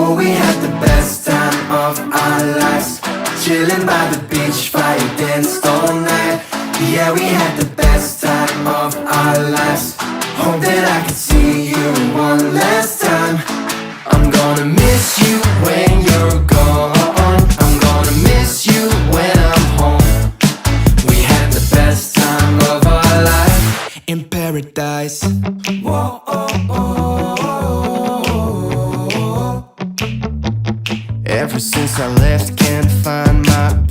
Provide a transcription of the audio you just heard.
Oh, we had the best time of our lives, chilling by the beach, fire danced all night. Yeah, we had the best time of our lives. Hope that I could see you one last time. I'm gonna miss you when you're gone. I'm gonna miss you when I'm home. We had the best time of our life in paradise. Whoa, oh, oh. Ever since I left, can't find my